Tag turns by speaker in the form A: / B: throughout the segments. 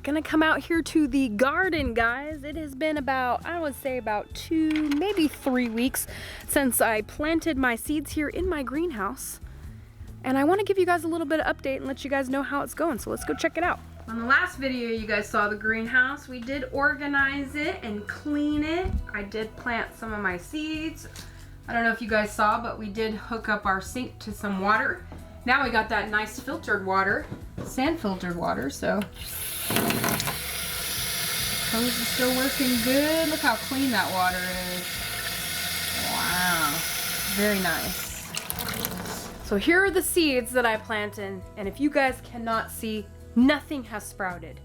A: Gonna come out here to the garden, guys. It has been about, I would say about 2, maybe 3 weeks since I planted my seeds here in my greenhouse. And I want to give you guys a little bit of update and let you guys know how it's going. So let's go check it out. On the last video, you guys saw the greenhouse. We did organize it and clean it. I did plant some of my seeds. I don't know if you guys saw, but we did hook up our sink to some water. Now we got that nice filtered water, sand filtered water, so hose is still working good. Look how clean that water is. Wow, very nice. So here are the seeds that I planted, and if you guys cannot see, nothing has sprouted.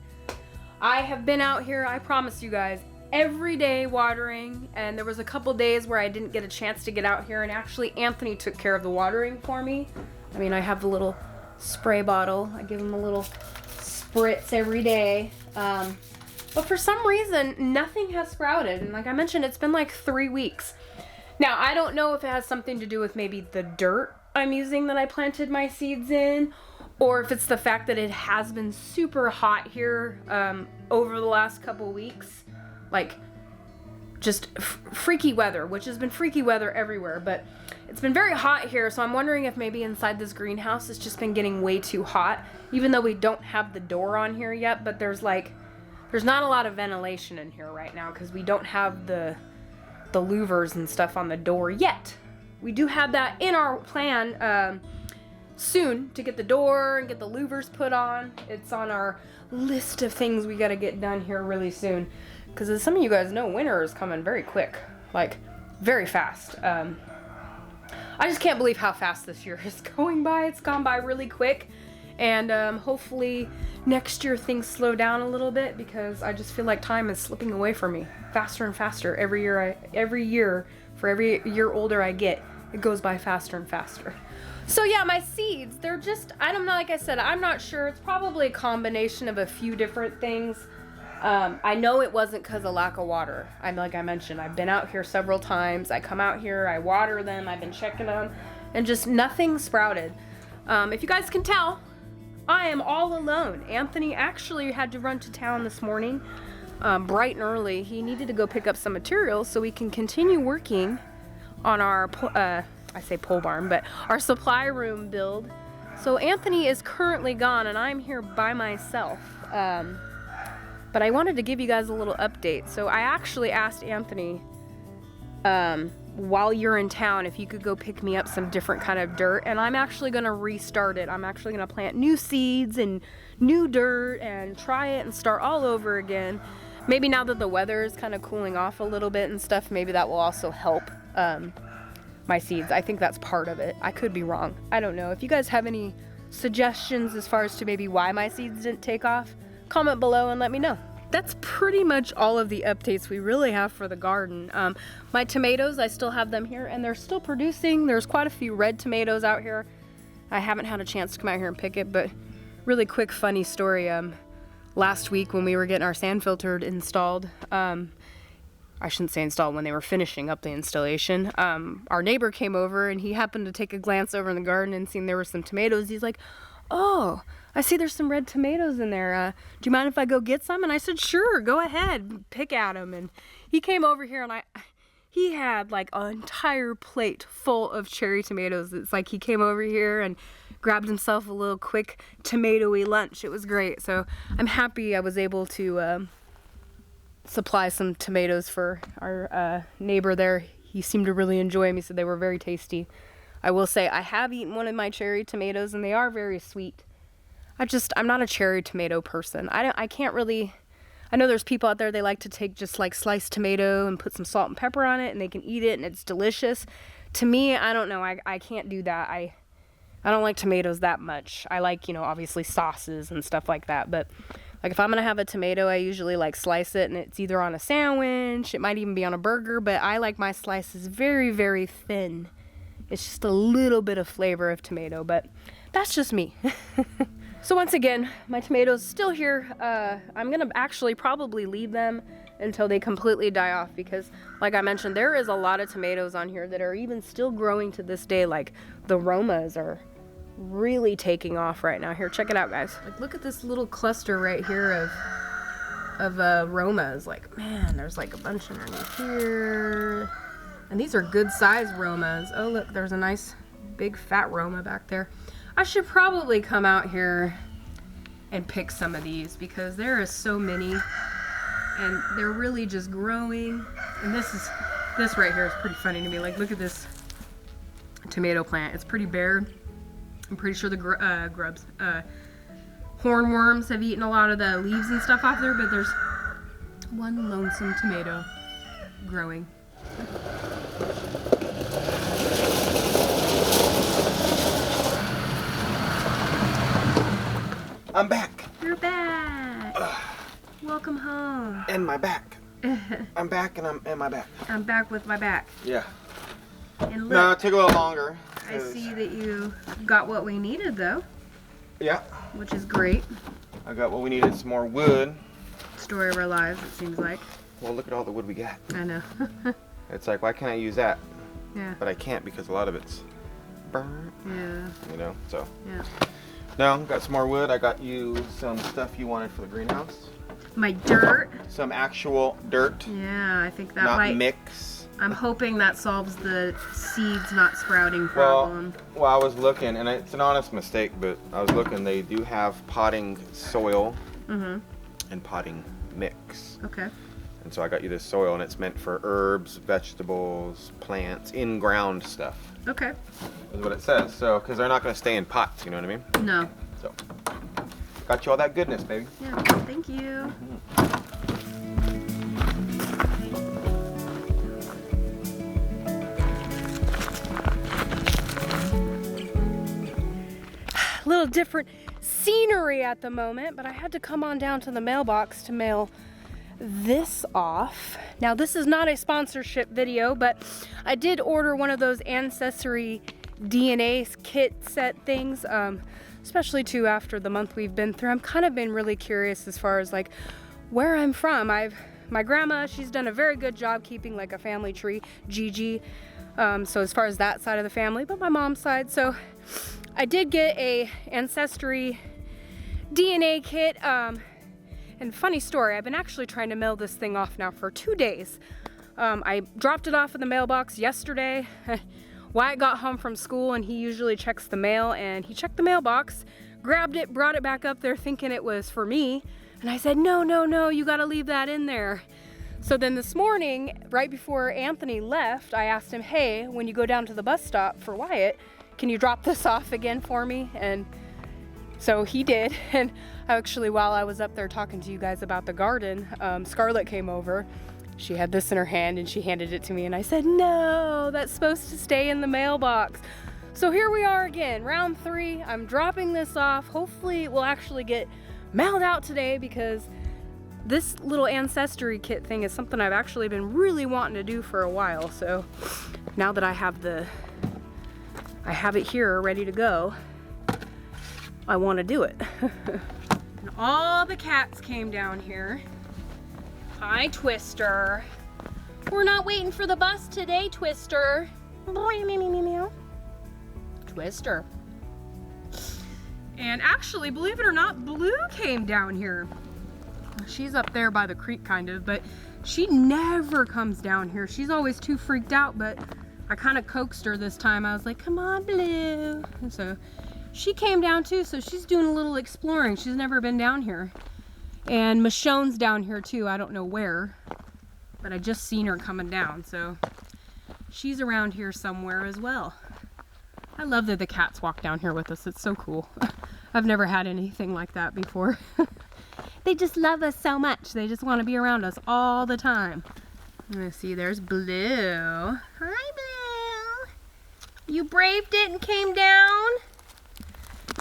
A: I have been out here, I promise you guys, every day watering, and there was a couple days where I didn't get a chance to get out here, and actually Anthony took care of the watering for me. I mean, I have the little spray bottle. I give him a little spritz every day. But for some reason, nothing has sprouted. And like I mentioned, it's been like 3 weeks. Now, I don't know if it has something to do with maybe the dirt I'm using that I planted my seeds in, or if it's the fact that it has been super hot here over the last couple weeks. Like, just freaky weather, which has been freaky weather everywhere, but it's been very hot here, so I'm wondering if maybe inside this greenhouse it's just been getting way too hot, even though we don't have the door on here yet. But there's not a lot of ventilation in here right now because we don't have the louvers and stuff on the door yet. We do have that in our plan soon to get the door and get the louvers put on. It's on our list of things we gotta get done here really soon, because as some of you guys know, winter is coming very quick, like very fast. I just can't believe how fast this year is going by. It's gone by really quick, and hopefully next year things slow down a little bit, because I just feel like time is slipping away from me faster and faster every year. For every year older I get, it goes by faster and faster. So yeah, my seeds, they're just, I don't know, like I said, I'm not sure. It's probably a combination of a few different things. I know it wasn't because of lack of water. Like I mentioned, I've been out here several times. I come out here, I water them, I've been checking them, and just nothing sprouted. If you guys can tell, I am all alone. Anthony actually had to run to town this morning, bright and early. He needed to go pick up some materials so we can continue working on our, I say pole barn, but our supply room build. So Anthony is currently gone and I'm here by myself. But I wanted to give you guys a little update. So I actually asked Anthony, while you're in town, if you could go pick me up some different kind of dirt, and I'm actually gonna restart it. I'm actually gonna plant new seeds and new dirt and try it and start all over again. Maybe now that the weather is kind of cooling off a little bit and stuff, maybe that will also help my seeds. I think that's part of it. I could be wrong. I don't know. If you guys have any suggestions as far as to maybe why my seeds didn't take off, comment below and let me know. That's pretty much all of the updates we really have for the garden. My tomatoes, I still have them here and they're still producing. There's quite a few red tomatoes out here. I haven't had a chance to come out here and pick it, but really quick funny story. Last week when we were getting our sand filtered installed, I shouldn't say installed, when they were finishing up the installation, our neighbor came over and he happened to take a glance over in the garden and seen there were some tomatoes. He's like, "Oh, I see there's some red tomatoes in there. Do you mind if I go get some?" And I said, "Sure, go ahead, pick at them." And he came over here and he had like an entire plate full of cherry tomatoes. It's like he came over here and grabbed himself a little quick tomatoey lunch. It was great. So I'm happy I was able to supply some tomatoes for our neighbor there. He seemed to really enjoy them. He said they were very tasty. I will say I have eaten one of my cherry tomatoes and they are very sweet. I'm not a cherry tomato person. I can't really, I know there's people out there, they like to take just like sliced tomato and put some salt and pepper on it and they can eat it and it's delicious. To me, I don't know, I can't do that. I don't like tomatoes that much. I like, you know, obviously sauces and stuff like that, but like if I'm gonna have a tomato, I usually like slice it and it's either on a sandwich, it might even be on a burger, but I like my slices very, very thin. It's just a little bit of flavor of tomato, but that's just me. So once again, my tomatoes still here. I'm gonna actually probably leave them until they completely die off, because like I mentioned, there is a lot of tomatoes on here that are even still growing to this day. Like the Romas are really taking off right now. Here, check it out, guys. Like, look at this little cluster right here of of Romas. Like, man, there's like a bunch underneath here. And these are good size Romas. Oh, look, there's a nice big fat Roma back there. I should probably come out here and pick some of these because there is so many and they're really just growing. And this right here is pretty funny to me. Like, look at this tomato plant. It's pretty bare. I'm pretty sure the hornworms have eaten a lot of the leaves and stuff off there, but there's one lonesome tomato growing.
B: I'm back.
A: You're back. Welcome home.
B: And my back. I'm back and I'm in my back.
A: I'm back with my back.
B: Yeah.
A: And look,
B: No, it took a little longer.
A: I see that you got what we needed though.
B: Yeah.
A: Which is great.
B: I got what we needed, some more wood.
A: Story of our lives, it seems like.
B: Well, look at all the wood we got.
A: I know.
B: It's like, why can't I use that?
A: Yeah.
B: But I can't because a lot of it's burnt.
A: Yeah.
B: You know, so.
A: Yeah.
B: No, got some more wood. I got you some stuff you wanted for the greenhouse.
A: My dirt.
B: Some actual dirt.
A: Yeah, I think that
B: not
A: might
B: mix.
A: I'm hoping that solves the seeds not sprouting problem.
B: Well, I was looking, and it's an honest mistake, but I was looking, they do have potting soil and potting mix.
A: Okay.
B: And so I got you this soil, and it's meant for herbs, vegetables, plants, in-ground stuff.
A: Okay.
B: Is what it says. So, because they're not going to stay in pots, you know what I mean?
A: No.
B: So, got you all that goodness, baby.
A: Yeah, thank you. A little different scenery at the moment, but I had to come on down to the mailbox to mail this off. Now, this is not a sponsorship video, but I did order one of those ancestry DNA kit set things, especially too after the month we've been through. I'm kind of been really curious as far as like where I'm from. My grandma, she's done a very good job keeping like a family tree, Gigi. So as far as that side of the family, but my mom's side. So I did get a ancestry DNA kit. And funny story, I've been actually trying to mail this thing off now for 2 days. I dropped it off in the mailbox yesterday. Wyatt got home from school and he usually checks the mail, and he checked the mailbox, grabbed it, brought it back up there thinking it was for me. And I said, no, you gotta leave that in there. So then this morning, right before Anthony left, I asked him, hey, when you go down to the bus stop for Wyatt, can you drop this off again for me? And so he did. And actually, while I was up there talking to you guys about the garden, Scarlett came over. She had this in her hand and she handed it to me, and I said, no, that's supposed to stay in the mailbox. So here we are again, round 3. I'm dropping this off. Hopefully it will actually get mailed out today, because this little ancestry kit thing is something I've actually been really wanting to do for a while. So now that I have it here ready to go, I want to do it. And all the cats came down here. Hi, Twister. We're not waiting for the bus today, Twister. Twister. And actually, believe it or not, Blue came down here. She's up there by the creek kind of, but she never comes down here. She's always too freaked out, but I kind of coaxed her this time. I was like, come on, Blue. And so she came down too, so she's doing a little exploring. She's never been down here. And Michonne's down here too. I don't know where, but I just seen her coming down, so she's around here somewhere as well. I love that the cats walk down here with us. It's so cool. I've never had anything like that before. They just love us so much. They just want to be around us all the time. Let's see, there's Blue. Hi, Blue. You braved it and came down.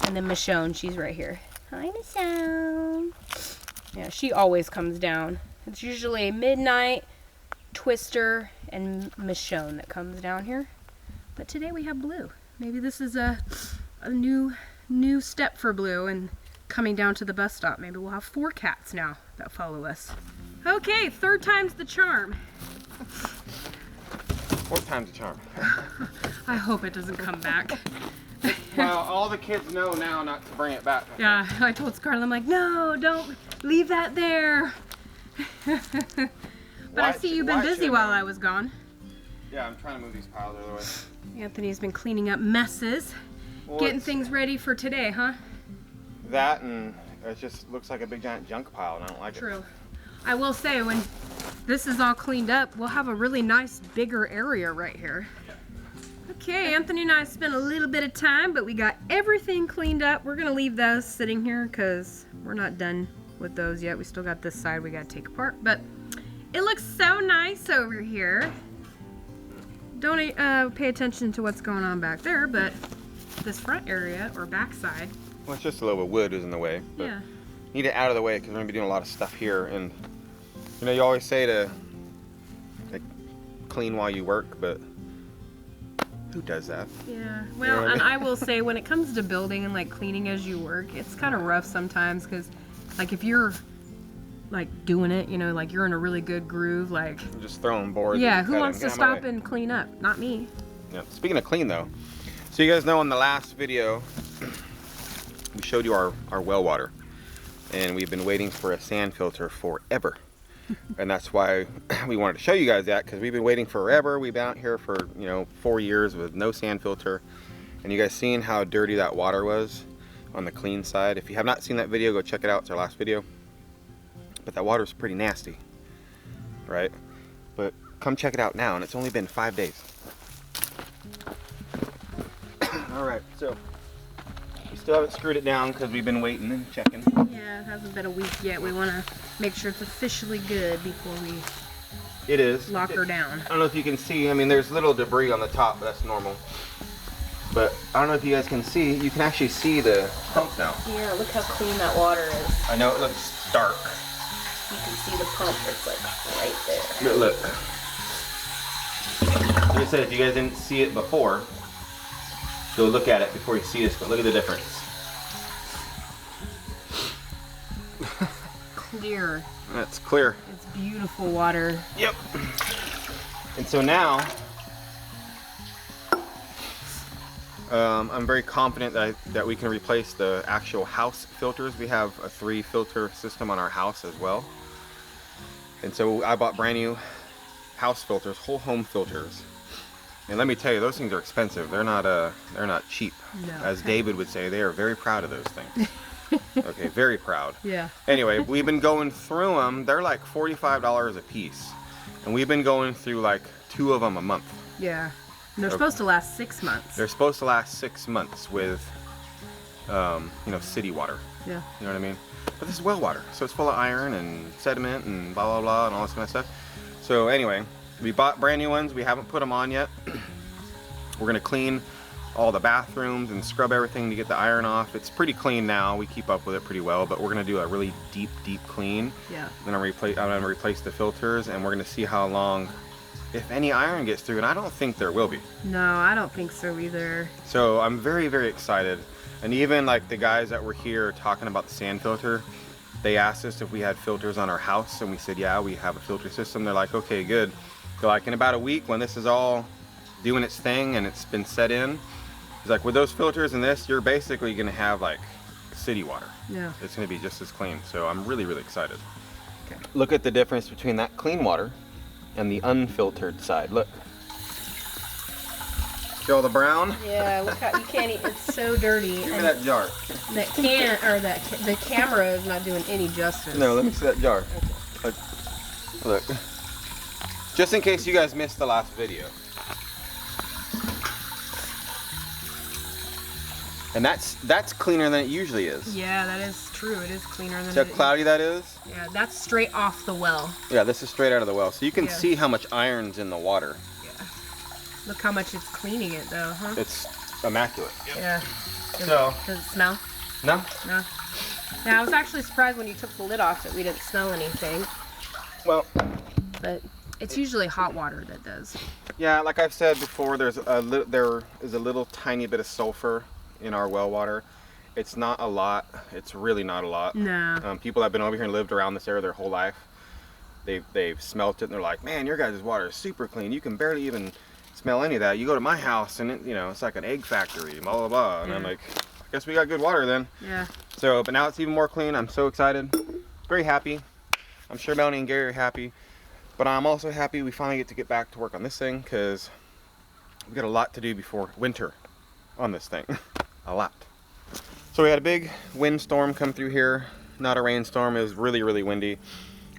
A: And then Michonne, she's right here. Hi, Michonne. Yeah, she always comes down. It's usually Midnight, Twister, and Michonne that comes down here. But today we have Blue. Maybe this is a new step for Blue, and coming down to the bus stop. Maybe we'll have 4 cats now that follow us. Okay, 3rd time's the charm.
B: 4th time's the charm.
A: I hope it doesn't come back.
B: Well, all the kids know now not to bring it back.
A: Yeah, I told Scarlett, I'm like, no, don't leave that there. But I see you've been busy while I was gone.
B: Yeah, I'm trying to move these piles out of the way.
A: Anthony's been cleaning up messes, getting things ready for today, huh?
B: That, and it just looks like a big giant junk pile, and I don't like it.
A: True. I will say, when this is all cleaned up, we'll have a really nice bigger area right here. Okay, Anthony and I spent a little bit of time, but we got everything cleaned up. We're gonna leave those sitting here because we're not done with those yet. We still got this side we gotta take apart, but it looks so nice over here. Don't pay attention to what's going on back there, but this front area or back side.
B: Well, it's just a little bit of wood is in the way. But
A: Yeah.
B: need it out of the way because we're gonna be doing a lot of stuff here, and you know, you always say to like clean while you work, but who does that?
A: Yeah, well, and I will say when it comes to building and like cleaning as you work, it's kind of rough sometimes because like if you're like doing it, you know, like you're in a really good groove, like
B: I'm just throwing boards.
A: yeah, who wants to stop and clean up? Not me.
B: Yeah. Speaking of clean though, so you guys know in the last video we showed you our well water, and we've been waiting for a sand filter forever. And that's why we wanted to show you guys that, because we've been waiting forever. We've been out here for, you know, 4 years with no sand filter. And you guys seen how dirty that water was on the clean side? If you have not seen that video, go check it out. It's our last video. But that water's pretty nasty, right? But come check it out now, and it's only been 5 days. All right, so we still haven't screwed it down because we've been waiting and checking.
A: Yeah, it hasn't been a week yet. We want to make sure it's officially good before we lock her down.
B: I don't know if you can see, I mean, there's little debris on the top, but that's normal. But I don't know if you guys can see, you can actually see the pump now.
A: Yeah, look how clean that water is.
B: I know it looks dark.
A: You can see the pump, it's like right there.
B: But look. Like I said, if you guys didn't see it before, go look at it before you see this, but look at the difference.
A: Clear.
B: That's clear.
A: It's beautiful water.
B: Yep. And so now, I'm very confident that we can replace the actual house filters. We have a 3 filter system on our house as well. And so I bought brand new house filters, whole home filters. And let me tell you, those things are expensive. They're not cheap.
A: No.
B: As David would say, they are very proud of those things. Okay, very proud.
A: Yeah.
B: Anyway, we've been going through them. They're like $45 a piece. And we've been going through like 2 of them a month.
A: Yeah. And they're supposed to last 6 months.
B: They're supposed to last 6 months with, you know, city water.
A: Yeah.
B: You know what I mean? But this is well water, so it's full of iron and sediment and blah, blah, blah, and all this kind of stuff. So anyway, we bought brand new ones. We haven't put them on yet. We're going to clean all the bathrooms and scrub everything to get the iron off. It's pretty clean now. We keep up with it pretty well, but we're going to do a really deep clean. Yeah. Then I'm going to replace the filters, and we're going to see how long, if any iron gets through, and I don't think there will be.
A: No, I don't think so either.
B: So I'm very, very excited. And even like the guys that were here talking about the sand filter, they asked us if we had filters on our house, and we said, yeah, we have a filter system. They're like, okay, good. They're like, in about a week when this is all doing its thing and it's been set in, he's like, with those filters and this, you're basically gonna have like city water. Yeah. It's gonna be just as clean. So I'm really, really excited. Okay. Look at the difference between that clean water and the unfiltered side. Look. See all the brown?
A: Yeah, look how you can't eat. It's so dirty.
B: Give me that jar.
A: The camera is not doing any justice.
B: No, let me see that jar. Okay. Look. Just in case you guys missed the last video. And that's cleaner than it usually is.
A: Yeah, that is true. It is cleaner than
B: See how cloudy that is?
A: Yeah, that's straight off the well.
B: Yeah, this is straight out of the well. So you can see how much iron's in the water.
A: Yeah. Look how much it's cleaning it though, huh?
B: It's immaculate. Yep.
A: Yeah. Does it smell?
B: No.
A: No. Yeah, I was actually surprised when you took the lid off that we didn't smell anything.
B: Well.
A: But it's usually hot water that does.
B: Yeah, like I've said before, there is a little tiny bit of sulfur in our well water. It's not a lot. It's really not a lot.
A: No.
B: People have been over here and lived around this area their whole life. They've smelt it and they're like, man, your guys' water is super clean. You can barely even smell any of that. You go to my house and it's like an egg factory, blah, blah, blah. And I'm like, I guess we got good water then.
A: Yeah.
B: So, but now it's even more clean. I'm so excited. Very happy. I'm sure Melanie and Gary are happy, but I'm also happy we finally get back to work on this thing, because we've got a lot to do before winter on this thing. A lot. So we had a big windstorm come through here. Not a rainstorm, it was really, really windy.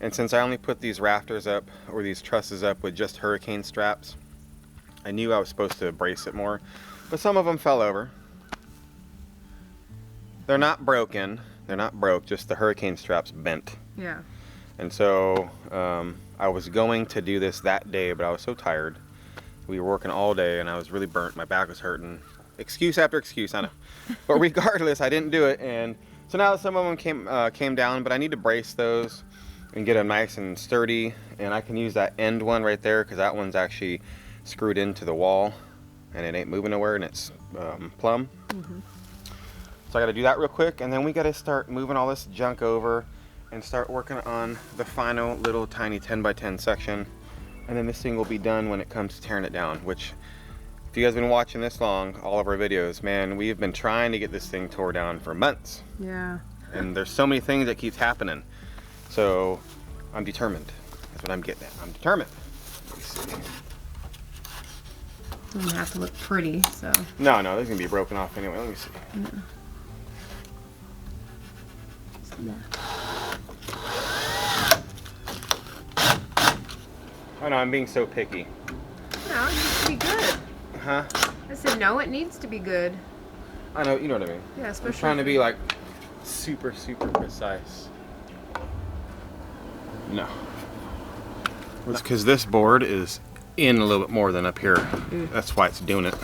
B: And since I only put these rafters up, or these trusses up with just hurricane straps, I knew I was supposed to brace it more. But some of them fell over. They're not broken. They're not broke, just the hurricane straps bent.
A: Yeah.
B: And so I was going to do this that day, but I was so tired. We were working all day and I was really burnt. My back was hurting. Excuse after excuse, I know. But regardless, I didn't do it. And so now some of them came down, but I need to brace those and get them nice and sturdy. And I can use that end one right there, because that one's actually screwed into the wall and it ain't moving nowhere, and it's plumb. So I got to do that real quick, and then we got to start moving all this junk over and start working on the final little tiny 10 by 10 section. And then this thing will be done when it comes to tearing it down, which, if you guys have been watching this long, all of our videos, man, we've been trying to get this thing tore down for months.
A: Yeah.
B: And there's so many things that keeps happening. So I'm determined. That's what I'm getting at. I'm determined. Let me see.
A: Doesn't have to look pretty, so.
B: No, this is gonna be broken off anyway. Let me see. Oh no, I'm being so picky.
A: No, it needs to be good.
B: Huh?
A: I said no, it needs to be good.
B: I know, you know what I mean.
A: Yeah,
B: I'm
A: especially.
B: trying to be like super, super precise. No. It's because this board is in a little bit more than up here. That's why it's doing it.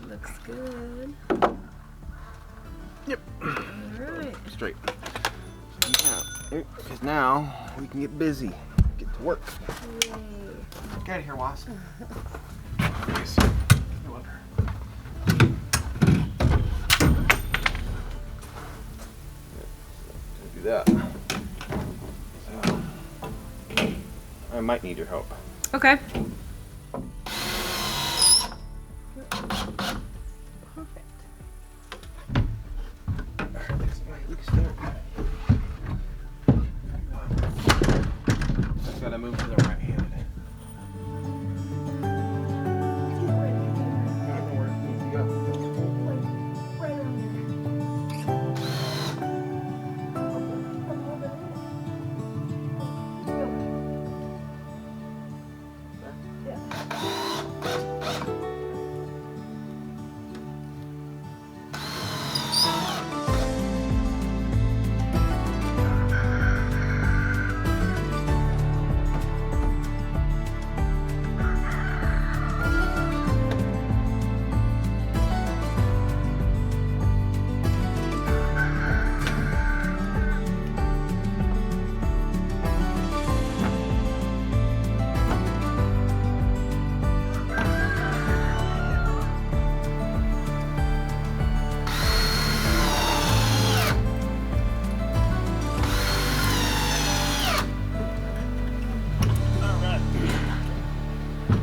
A: Looks good.
B: Yep.
A: Alright.
B: Straight. Because now we can get busy. Get to work.
A: Yay.
B: Get out of here, Wasp. Please. You're welcome. Do that. So, I might need your help.
A: Okay.
B: Just gotta move to the right hand. I don't know where it needs to go.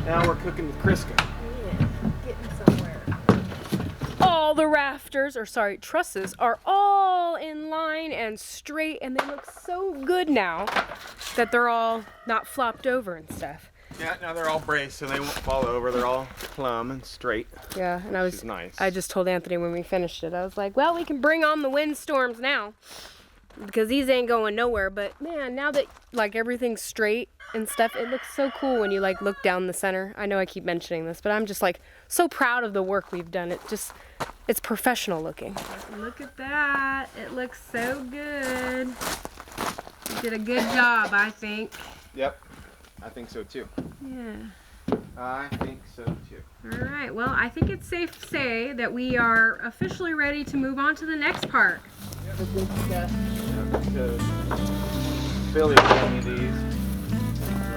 B: Now we're cooking with Crisco.
A: Yeah, getting somewhere. All the rafters, or sorry, trusses, are all in line and straight, and they look so good now that they're all not flopped over and stuff.
B: Yeah, now they're all braced so they won't fall over. They're all plumb and straight.
A: Yeah, and
B: Which is nice.
A: I just told Anthony when we finished it, I was like, well, we can bring on the windstorms now, because these ain't going nowhere. But man, now that like everything's straight and stuff, it looks so cool when you like look down the center. I know I keep mentioning this, but I'm just like so proud of the work we've done. It's professional looking. Look at that. It looks so good. You did a good job, I think.
B: Yep, I think so too.
A: Yeah.
B: I think so too.
A: All right, well, I think it's safe to say that we are officially ready to move on to the next part.
B: The good stuff. Yeah, Billy gave me these.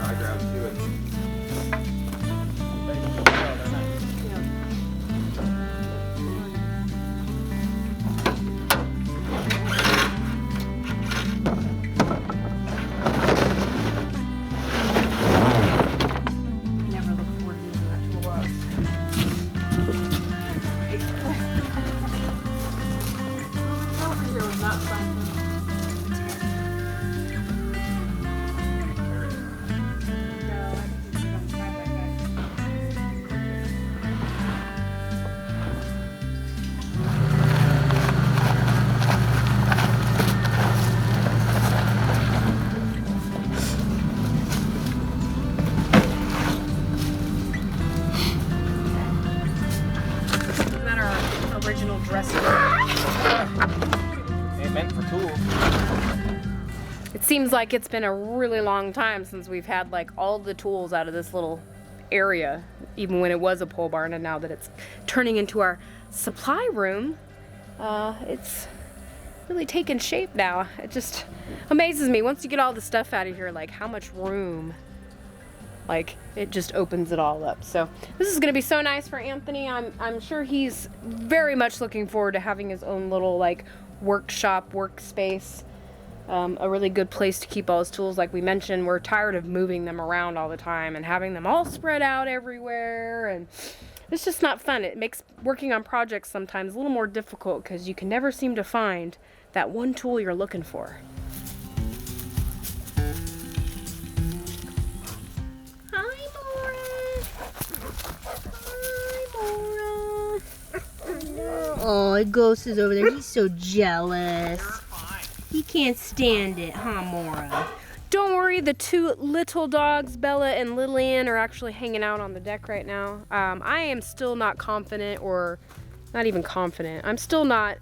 B: I grabbed two and meant for tools.
A: It seems like it's been a really long time since we've had like all the tools out of this little area, even when it was a pole barn, and now that it's turning into our supply room, it's really taken shape now. It just amazes me once you get all the stuff out of here, like how much room, like it just opens it all up. So this is gonna be so nice for Anthony. I'm sure he's very much looking forward to having his own little like workshop, workspace, a really good place to keep all his tools. Like we mentioned, we're tired of moving them around all the time and having them all spread out everywhere, and it's just not fun. It makes working on projects sometimes a little more difficult because you can never seem to find that one tool you're looking for. Hi, Mora. Hi, Mora. Oh, Ghost is over there. He's so jealous. He can't stand it, huh, Mora? Don't worry, the two little dogs, Bella and Lillian, are actually hanging out on the deck right now. I am still not confident, or not even confident. I'm still not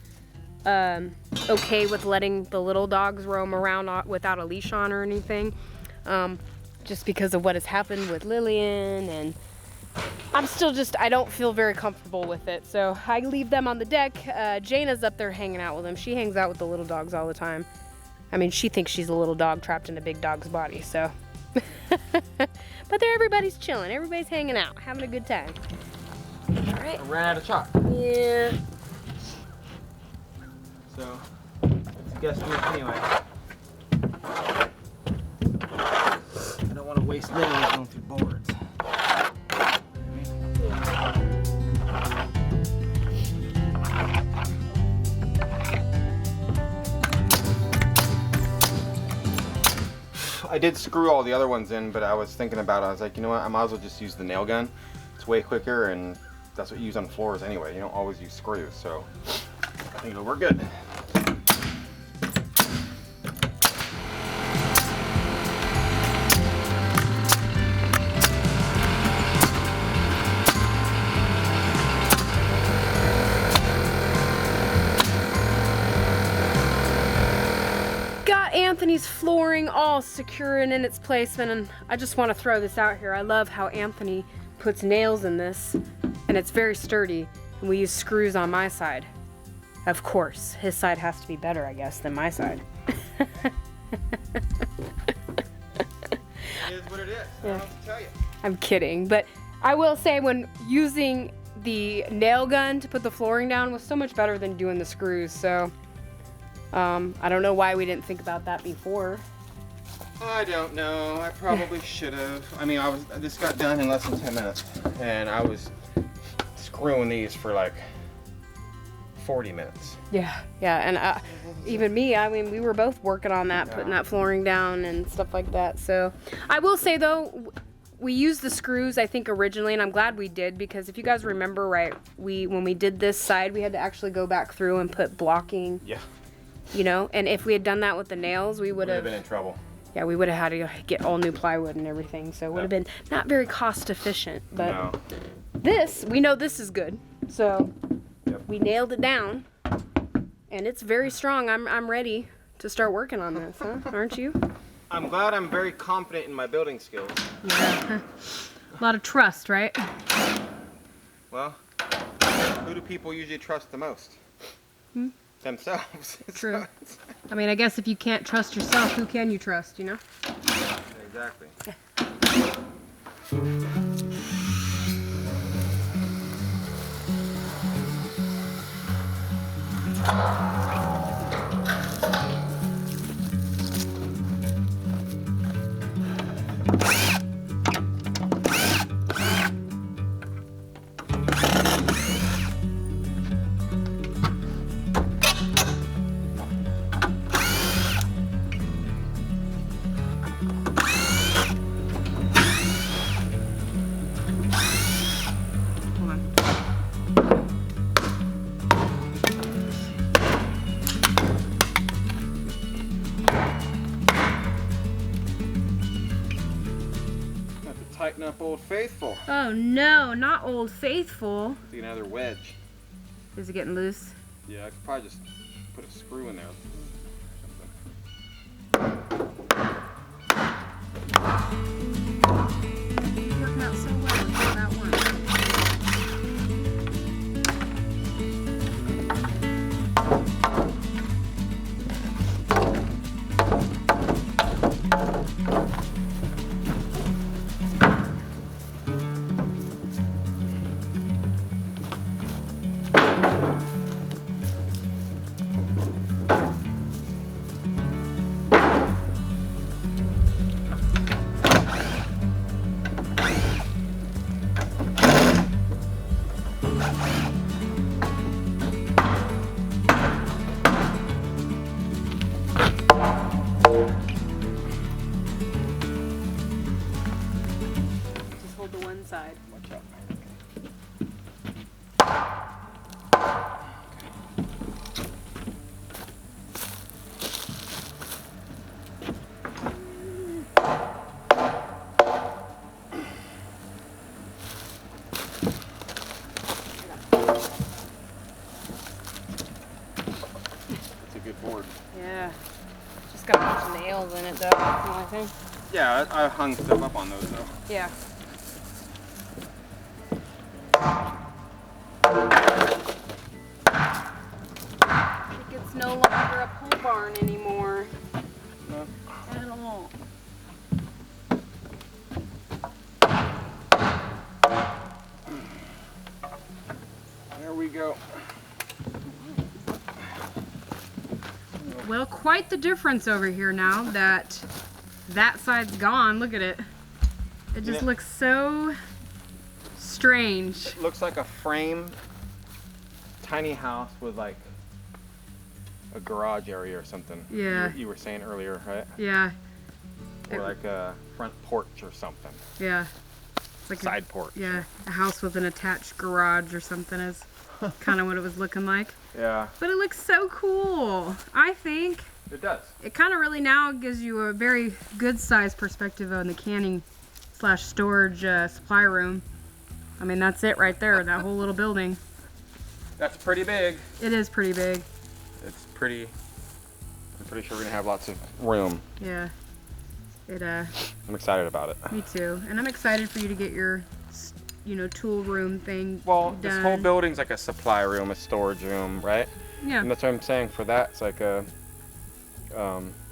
A: okay with letting the little dogs roam around without a leash on or anything. Just because of what has happened with Lillian, and I'm still I don't feel very comfortable with it. So I leave them on the deck. Jana's up there hanging out with them. She hangs out with the little dogs all the time. I mean, she thinks she's a little dog trapped in a big dog's body, so. But everybody's chilling. Everybody's hanging out, having a good time. All right.
B: I ran out of chalk.
A: Yeah.
B: So, let's guess do it anyway. I don't want to waste nails going through boards. I did screw all the other ones in, but I was thinking about it. I was like, you know what? I might as well just use the nail gun. It's way quicker, and that's what you use on floors anyway. You don't always use screws, so I think it'll work good.
A: Anthony's flooring all secure and in its placement, and I just want to throw this out here. I love how Anthony puts nails in this, and it's very sturdy, and we use screws on my side. Of course, his side has to be better, I guess, than my side.
B: It is what it is. I don't know what to tell you.
A: I'm kidding, but I will say when using the nail gun to put the flooring down was so much better than doing the screws, so I don't know why we didn't think about that before.
B: I don't know. I probably should have. I mean, this got done in less than 10 minutes, and I was screwing these for like 40 minutes.
A: Yeah, and even me, I mean, we were both working on that, putting that flooring down and stuff like that. So I will say though, we used the screws, I think, originally, and I'm glad we did, because if you guys remember right, when we did this side, we had to actually go back through and put blocking. Yeah. You know, and if we had done that with the nails, we would have
B: been in trouble.
A: Yeah, we would have had to get all new plywood and everything, so it would have been not very cost efficient. But this, we know this is good, so we nailed it down, and it's very strong. I'm ready to start working on this, huh? Aren't you?
B: I'm glad I'm very confident in my building skills.
A: Yeah, a lot of trust, right?
B: Well, who do people usually trust the most? Themselves.
A: True. I mean, I guess if you can't trust yourself, who can you trust, you know?
B: Exactly. Tighten up Old Faithful.
A: Oh no, not Old Faithful.
B: See another wedge.
A: Is it getting loose?
B: Yeah, I could probably just put a screw in there.
A: Working out so well until that works. Side.
B: Watch out. That's a good board.
A: Yeah. Just got a bunch of nails in it though, I think.
B: Yeah, I hung stuff up on those though.
A: Yeah. It's no longer a pole barn anymore.
B: No.
A: At all.
B: There we go.
A: Well, quite the difference over here now that that side's gone. Look at it. It just looks so strange.
B: It looks like a framed tiny house with like a garage area or something.
A: Yeah.
B: You were saying earlier, right?
A: Yeah.
B: Or like a front porch or something.
A: Yeah. It's like
B: Side porch.
A: Yeah, a house with an attached garage or something is kind of what it was looking like.
B: Yeah.
A: But it looks so cool. I think
B: It does.
A: it kind of really now gives you a very good size perspective on the canning / storage supply room. I mean, that's it right there, that whole little building.
B: That's pretty big.
A: It is pretty big.
B: It's pretty, I'm pretty sure we're gonna have lots of room.
A: Yeah.
B: I'm excited about it.
A: Me too. And I'm excited for you to get your, tool room thing
B: Well,
A: done.
B: this whole building's like a supply room, a storage room, right?
A: Yeah.
B: And that's what I'm saying for that. It's like a,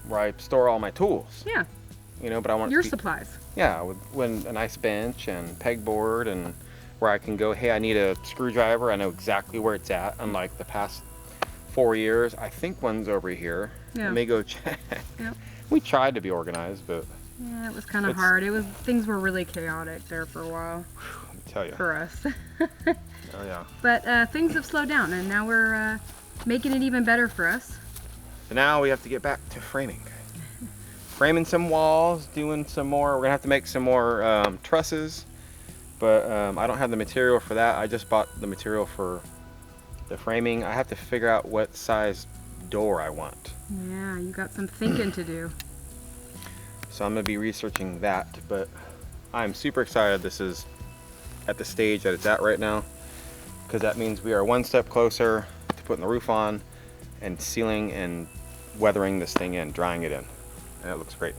B: where I store all my tools.
A: Yeah.
B: But I want
A: Your
B: it to be,
A: supplies.
B: yeah, with a nice bench and pegboard, and where I can go, hey, I need a screwdriver. I know exactly where it's at. Unlike the past 4 years, I think one's over here.
A: Yeah.
B: Let me go check.
A: Yep.
B: We tried to be organized, but
A: Yeah, it was kind of hard. Things were really chaotic there for a while.
B: let me tell you.
A: For us.
B: Oh yeah.
A: But things have slowed down, and now we're making it even better for us.
B: So now we have to get back to framing. Framing some walls, doing some more. We're gonna have to make some more trusses, but I don't have the material for that. I just bought the material for the framing. I have to figure out what size door I want.
A: Yeah, you got some thinking to do.
B: So I'm gonna be researching that, but I'm super excited this is at the stage that it's at right now, because that means we are one step closer to putting the roof on and sealing and weathering this thing in, drying it in, and it looks great.